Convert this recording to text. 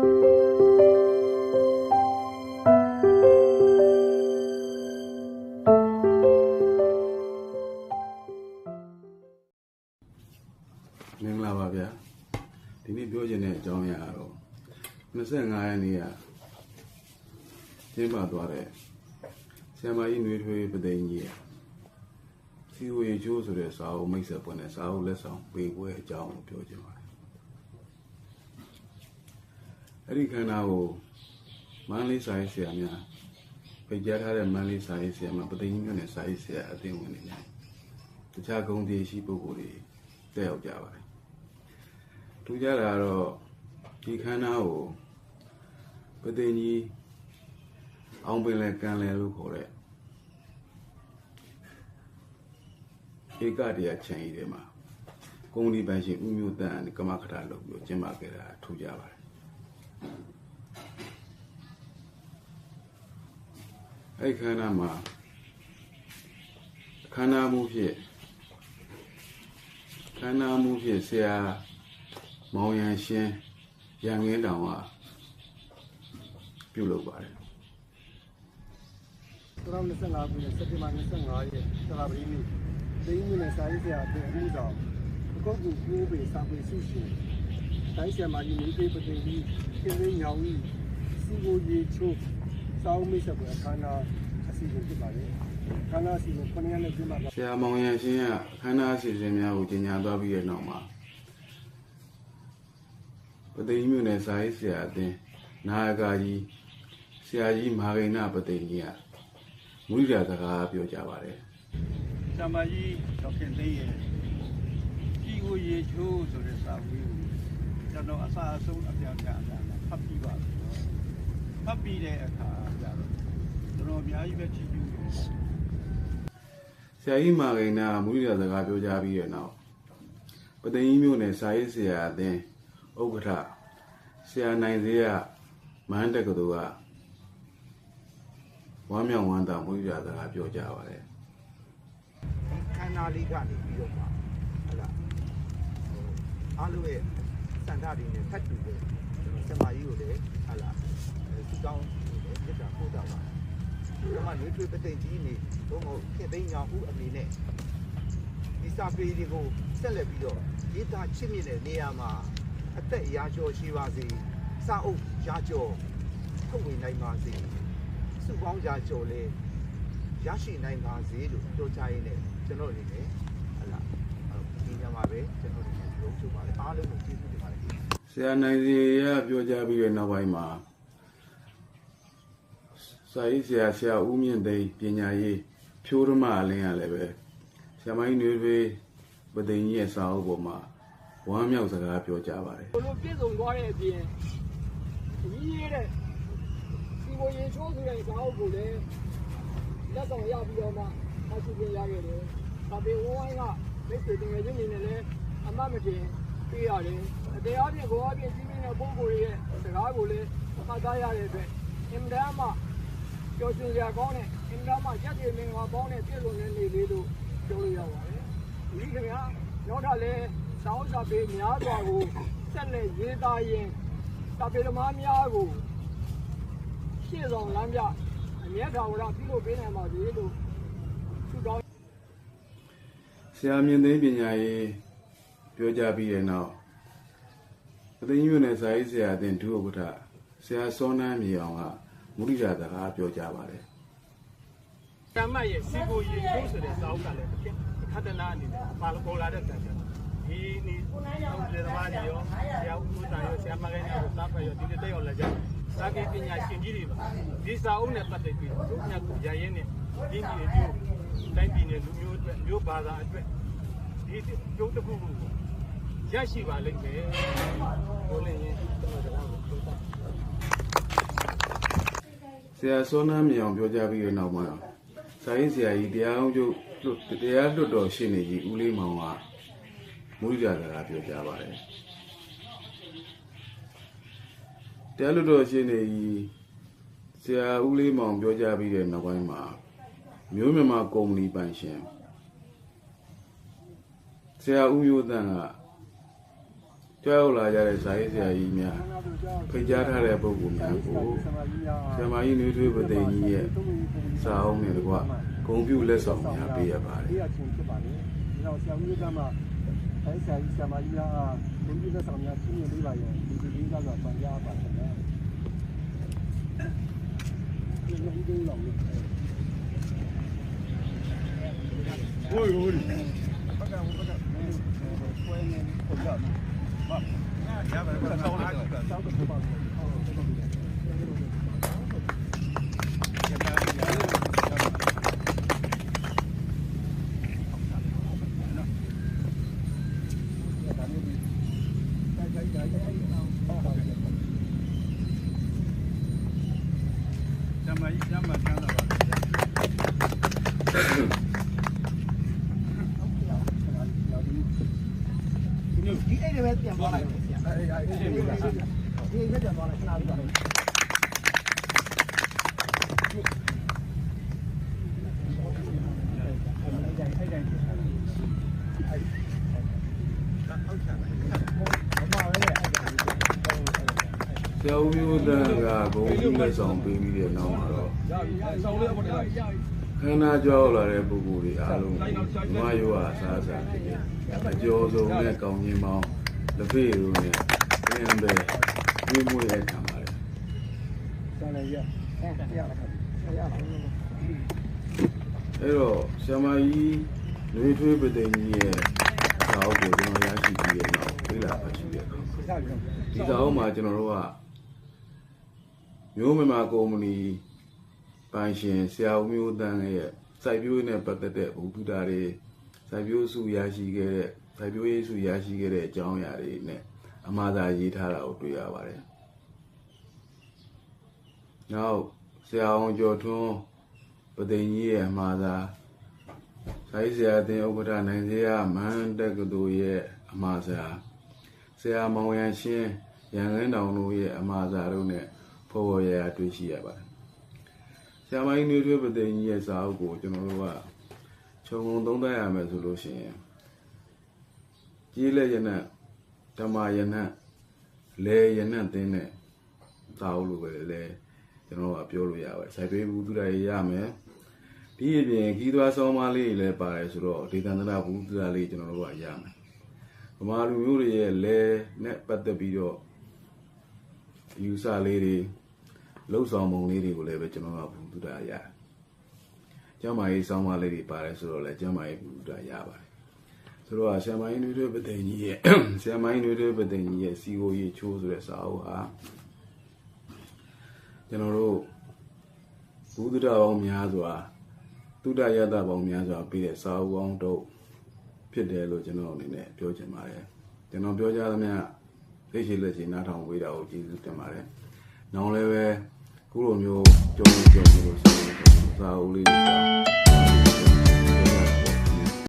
မင်္ဂလာပါဗျာဒီနေ့ပြောချင်တဲ့အကြောင်းအရာတော့25ရက်နေ့ကကျင်းပသွားတဲ့ဆရာမကြီးနှွေးထွေးပသိမ်ကြီးစီဝေကျိုးဆိုတဲ့စာအုပ်မိတ်ဆက်ပွင့်တဲ့စာအုပ်လက်ဆောင်ပေးပွဲအကြောင်းကိုပြောချင်ပါတယ်အဲ့ဒီခန္ဓာကိုမန္တလေးစာရေးဆရာများဖိတ်ကြားထားတဲ့မန္တလေးစာရေးဆရာများပသိမ်ကြီးမြို့နယ်စာရေးဆရာအသင်းဝင်တွေနဲ့တခြားဂုဏ်သေးရှိပုဂ္ဂိုလ်တွေတက်ရောက်ကြပါတယ်ထူးခြားတာကတော့ဒီခန္ဓာကိုပသိမ်ကြီးအောင်ပင်လဲကန်လဲလို့ခေါ်တဲ့ဧကတရားချန်ကြီးတွေမှာကုန်းဒီပန်းရှင်ဦးမျိုးတန်ကမခထလုပ်ပြီးကျင်းပခဲ့တာထူးခြားပါတယ်အဲ့ခန္ဓာမှာခန္ဓာမှုဖြစ်ဆရာမောင်ရန်ရှင်ရန်ငင်းတောင်ကပြုလုပ်ပါတယ်2025ခုနှစ်စက်တင်ဘာ25ရက်သလာပတိနေ့သိင်းမြို့နယ်စာရေးဆရာအဖြစ်အမှုဆောင်အကုတ်ကူပြိုးပေစာပေစုရှင်တိုင်းဆရာမကြီးနေပေပသိမ်ကြီးကျင်းသိညောင်ကြီးစီကိုရေချိုးစောင်းမိတ်ဆက်ပွဲအခမ်းအနားအစီအစဉ်ဖြစ်ပါတယ်ခန္ဓာစီကို9ရက်နဲ့ကျင်းပပါဆရာမောင်ရန်ရှင်ကခန္ဓာအစီအစဉ်များကိုကြီးညာသွားပြီးတဲ့နောက်မှာပသိမ်မြို့နယ်စာရေးဆရာအသင်းနာယကကြီးဆရာကြီးမာဂိဏပသိမ်ကြီးကမူရိဒစကားပြောကြပါတယ်ဆရာမကြီးဒေါက်ခင်သိန်းရဲ့စီကိုရေချိုးဆိုတဲ့စာဝေးကိုကျွန်တော်အစအဆုံးအပြောင်းပြန်ဖတ်ပြီးပါပြီဖတ်ပြီးတဲ့အခါကျတော့ကျွန်တော်အများကြီးပဲချီးကျူးတယ်ဆရာကြီးမာဂိဏမူရိဒစကားပြောကြပြီးတဲ့နောက်ပသိမ်မြို့နယ်စာရေးဆရာအသင်းဥက္ကဋ္ဌဆရာနိုင်စေရမန်းတက္ကသိုလ်ကဝမ်းမြောက်ဝမ်းသာမွေးရစကားပြောကြပါတယ်ခန္ဓာလေးကနေပြီးတော့မှဟုတ်လားအားလုံးရဲ့စံထားတွေနဲ့ဖတ်တူတယ်ကျွန်တော်ဆရာမကြီးကိုလည်းဟုတ်လားဒီကောင်းလည်းပြတာပို့တာပါကျွန်မနှွေးထွေးပသိမ်ကြီးနေတော့ခင်သိန်းညောင်ဦးအနေနဲ့ဒီစာပေတွေကိုဆက်လက်ပြီးတော့ရေးသားချစ်မြင့်တဲ့နေရာမှာအသက်ရာကျော်ရှိပါစေစာအုပ်ရာကျော်ထုတ်ဝေနိုင်ပါစေစုပေါင်းရာကျော်လေးရရှိနိုင်ပါစေလို့ပြောချရင်းနဲ့ကျွန်တော်အနေနဲ့ဟလာဒီညမှာပဲကျွန်တော်အနေနဲ့ပြောချင်ပါတယ်အားလုံးကိုကျေးဇူးတင်ပါတယ်ဆရာနိုင်စေရပြောကြပြီးတဲ့နောက်ပိုင်းမှာစာရေးဆရာဦးမြင့်သိန်းပညာရေးဖြိုးဓမ္မအလင်းရလည်းပဲဆရာမကြီးနှွေးထွေးပသိမ်ကြီးရဲ့စာအုပ်ပေါ်မှာဝမ်းမြောက်စကားပြောကြပါတယ်ဘလို့ပြည့်စုံသွားတဲ့အပြင်ကြီးရတဲ့စီကိုရေချိုးဆိုတဲ့စာအုပ်ကိုလည်းလက်ဆောင်ရပြီးတော့မှအချူပြင်ရခဲ့တယ်။ဒါပေဝိုင်းကမိတ်ဆွေတငယ်ချင်းတွေနဲ့လည်းအမှတ်မတင်ပေးရတယ်။တရားပြင်ကိုအပြင်ကြီးမြင့်တဲ့ပုံကိုယ်ရဲ့စကားကိုလည်းဖတ်သားရတဲ့အတွက်အင်မတန်မှကြော်စင်စရာကောင်းတဲ့အင်မတန်မှရက်တွေမင်္ဂလာပေါင်းတဲ့ပြည့်စုံတဲ့နေ့လေးလို့ပြောလို့ရပါတယ်။ဒီခင်ဗျာနောက်ထပ်လည်းစာအုပ်စာပေများစွာကိုဆက်လက်ရေးသားရင်းစာပေသမားများကိုရှေ့ဆောင်လမ်းပြအမြတ်ထာဝရပြုလုပ်ပေးနိုင်ပါစေလို့ဆုတောင်းဆရာမြင့်သိန်းပညာရေးပြောကြပြီးတဲ့နောက်ပသိမ်မြို့နယ်စာရေးဆရာအသင်းဒုဥက္ကဋ္ဌဆရာစောနန်းမြေအောင်ကမုရိဒစကားပြောကြပါတယ်ကမ္မရဲ့စီကိုရေချိုးဆိုတဲ့စာအုပ်ကလည်းခန္ဓာအနေနဲ့ပါပေါ်လာတဲ့တန်ကြဒီနေ့ဟုတ်တယ်သမားကြီးရောဆရာဦးမိုးတာရောဆရာမကိုင်းရောတာဖတ်ရောဒီတက်ရောက်လာကြစာပေပညာရှင်ကြီးတွေပါဒီစာအုပ်နဲ့ပတ်သက်ပြီးတို့ညကိုရရင်နဲ့ဒီပြည်အကျိုးတိုင်းပြည်နဲ့လူမျိုးအတွက်မျိုးဘာသာအတွက်ဒီကျုပ်တစ်ခုခုရရှိပါလိမ့်မယ်ဟိုလည်းရင်ကျွန်တော်တို့ကိုပြောတာဆရာစောနန်းမြေအောင်ပြောကြပြီးတဲ့နောက်မှာစာရေးဆရာကြီးတရားလွတ်တော်ရှင်းနေကြီးဦးလေးမောင်ကမူရိဒစကားပြောကြပါတယ်တရားလွတ်တော်ရှင်းနေကြီးဆရာဦးလေးမောင်ပြောကြပြီးတဲ့နောက်ပိုင်းမှာမျိုးမြန်မာကုမ္ပဏီပိုင်ရှင်ဆရာဦးမျိုးတန်က ကြောက်လာကြတဲ့စာရေးဆရာကြီးများဖိတ်ကြားထားတဲ့ပုဂ္ဂိုလ်များကိုဆရာမကြီးနှွေးထွေးပသိမ်ကြီးရဲ့စာအုပ်နဲ့တကွဂုဏ်ပြုလက်ဆောင်များပေးရပါတယ် ဒီအချင်းဖြစ်ပါလေ။ဒါတော့ဆရာဦးကမှအဲဆရာကြီးဆရာမကြီးများဘုန်းကြီးလက်ဆောင်များပြင်ပေးပါရဲ့ဒီဒီကပန်ကြားပါတယ်နော်။ဒီလိုမျိုးလောက်လို့ဟိုးဟိုးပတ်ကပွဲနေပုံရမှာ။ဟာရပါတော့ဆောင်းတော့ဆောင်းတော့ပါတော့ဒီအဲ့ဒီပဲပြန်သွားလိုက်ဆရာ။ဒီအဲ့ပဲပြန်သွားလိုက်ခဏလေးပါတော့ဆရာဦးမျိုးတန်းကဂုဏ်ပြုလက်ဆောင်ပေးပြီးတဲ့နောက်မှာတော့ ဆောင်းလေးပေါ့လေ ခန္ဓာကြောက်လာတဲ့ပုဂ္ဂိုလ်တွေအားလုံးမယောဟာအစားအစာဖြစ်တယ်အကျော်ဆုံးနဲ့ကောင်းခြင်းပေါင်းလက်ဖေးတို့နဲ့ပြန်ပဲဝိမွေးရခံပါတယ် ဆောင်းလေးရတရားလာခါတရားလာ အဲ့တော့ဆရာမကြီးနှွေးထွေးပသိမ်ကြီးရဲ့စာအုပ်ကိုကျွန်တော်ရရှိပြီးတဲ့နောက်ပြေးလာပါရှိတဲ့အခါဒီစာအုပ်မှာကျွန်တော်တို့ကမျိုးမြန်မာကုမ္ပဏီပိုင်ရှင်ဆရာဦးမျိုးတန်းရဲ့စိုက်ပျိုးရေးနဲ့ပတ်သက်တဲ့ဘုဒ္ဓတာတွေစိုက်ပျိုးစုရရှိခဲ့တဲ့စိုက်ပျိုးရေးစုရရှိခဲ့တဲ့အကြောင်းအရာတွေနဲ့အမှားသာရေးထားတာကိုတွေ့ရပါတယ်။နောက်ဆရာအောင်ကျော်ထွန်းပသိမ်ကြီးရဲ့အမှားသာစိုက်ဆရာတင်ဥက္ကဋ္ဌနိုင်ဆရာမန်းတက္ကသိုလ်ရဲ့အမှားစာဆရာမောင်ရန်ရှင်းရန်ကန်းတောင်တို့ရဲ့အမှားစာတို့နဲ့ဖော်ဖော်ရရတွေ့ရှိရပါတယ်။ဆရာမကြီးနှွေးထွေးပသိမ်ကြီးရဲ့စာအုပ်ကိုကျွန်တော်တို့ကခြုံငုံသုံးသပ်ရမယ်ဆိုလို့ရှိရင်ကြီးလက်ရနံ့ဓမ္မရနံ့လေရနံ့တင်းတဲ့စာအုပ်လိုပဲလေကျွန်တော်ကပြောလို့ရပါတယ်။စိုက်ပေးဘူးသူတွေရမယ်။ဒီအပြင်ခီးသွွားဆောင်းပါးလေးတွေလည်းပါတယ်ဆိုတော့ဒေသန္တရဘူးသူလေးကျွန်တော်တို့ကရမယ်။ဗမာလူမျိုးတွေရဲ့လေနဲ့ပတ်သက်ပြီးတော့ယူဆလေးတွေလှုပ်ဆောင်ပုံလေးတွေကိုလည်းပဲကျွန်တော်ကဘူးသူတာရတယ်။ကျမ်းမာရေးဆောင်းပါးလေးတွေပါတယ်ဆိုတော့လည်းကျမ်းမာရေးဘူးသူတာရပါတယ်။ဆိုတော့ဆရာမကြီးနှွေးထွေးပသိမ်ကြီးရဲ့ဆရာမကြီးနှွေးထွေးပသိမ်ကြီးရဲ့စီကိုရေချိုးဆိုတဲ့စာအုပ်ဟာကျွန်တော်တို့ဘူးသူတာပေါင်းများစွာသုဒ္ဓယတပေါင်းများစွာပြီးတဲ့စာအုပ်ပေါင်းတို့ဖြစ်တယ်လို့ကျွန်တော်အနေနဲ့ပြောချင်ပါတယ်။ကျွန်တော်ပြောကြသမျှလက်ရှိနားထောင်ဝေးတာကိုကျေးဇူးတင်ပါတယ်။နောက်လည်းပဲခုလိုမျိုးကြုံလို့ဆိုရင်စာအုပ်လေးတွေ